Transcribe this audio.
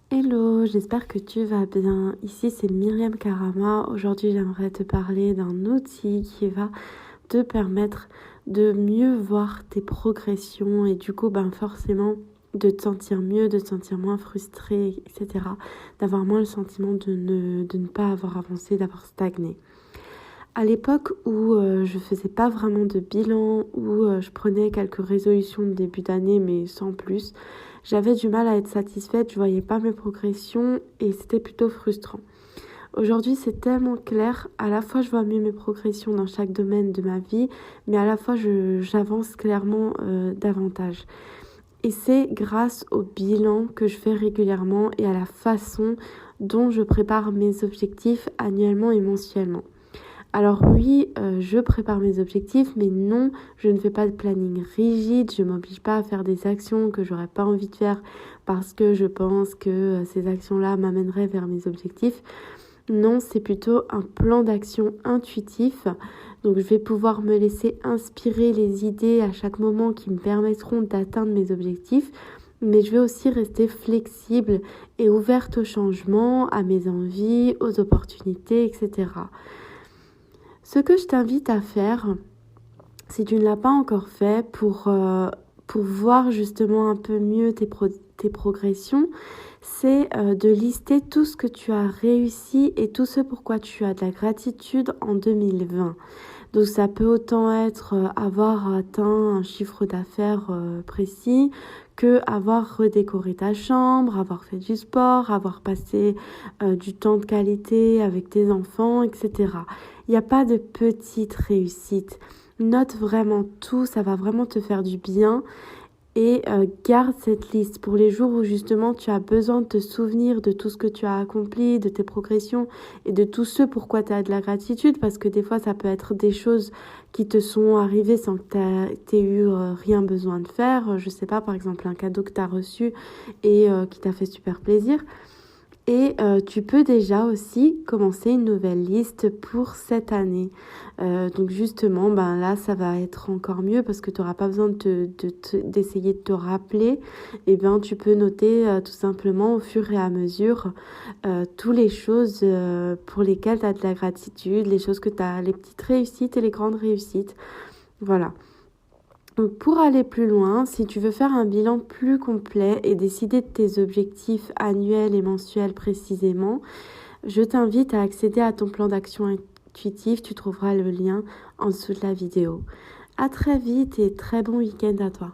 Hello, j'espère que tu vas bien. Ici c'est Myriam Karama. Aujourd'hui j'aimerais te parler d'un outil qui va te permettre de mieux voir tes progressions et du coup forcément de te sentir mieux, de te sentir moins frustré, etc. D'avoir moins le sentiment de ne pas avoir avancé, d'avoir stagné. À l'époque où je faisais pas vraiment de bilan, où je prenais quelques résolutions de début d'année mais sans plus, j'avais du mal à être satisfaite, je voyais pas mes progressions et c'était plutôt frustrant. Aujourd'hui, c'est tellement clair, à la fois je vois mieux mes progressions dans chaque domaine de ma vie, mais à la fois j'avance clairement davantage. Et c'est grâce au bilan que je fais régulièrement et à la façon dont je prépare mes objectifs annuellement et mensuellement. Alors oui, je prépare mes objectifs, mais non, je ne fais pas de planning rigide, je ne m'oblige pas à faire des actions que j'aurais pas envie de faire parce que je pense que ces actions-là m'amèneraient vers mes objectifs. Non, c'est plutôt un plan d'action intuitif. Donc je vais pouvoir me laisser inspirer les idées à chaque moment qui me permettront d'atteindre mes objectifs. Mais je vais aussi rester flexible et ouverte au changement, à mes envies, aux opportunités, etc. Ce que je t'invite à faire, si tu ne l'as pas encore fait, pour voir justement un peu mieux tes progressions, c'est de lister tout ce que tu as réussi et tout ce pourquoi tu as de la gratitude en 2020. Donc ça peut autant être avoir atteint un chiffre d'affaires précis que avoir redécoré ta chambre, avoir fait du sport, avoir passé du temps de qualité avec tes enfants, etc. Il n'y a pas de petite réussite. Note vraiment tout, ça va vraiment te faire du bien. Et garde cette liste pour les jours où justement tu as besoin de te souvenir de tout ce que tu as accompli, de tes progressions et de tout ce pourquoi tu as de la gratitude, parce que des fois ça peut être des choses qui te sont arrivées sans que tu aies eu rien besoin de faire. Je sais pas, par exemple un cadeau que tu as reçu et qui t'a fait super plaisir. Et tu peux déjà aussi commencer une nouvelle liste pour cette année. Donc justement, là, ça va être encore mieux parce que tu n'auras pas besoin d'essayer de te rappeler. Et tu peux noter tout simplement au fur et à mesure toutes les choses pour lesquelles tu as de la gratitude, les choses que tu as, les petites réussites et les grandes réussites. Voilà. Donc pour aller plus loin, si tu veux faire un bilan plus complet et décider de tes objectifs annuels et mensuels précisément, je t'invite à accéder à ton plan d'action intuitif. Tu trouveras le lien en dessous de la vidéo. À très vite et très bon week-end à toi.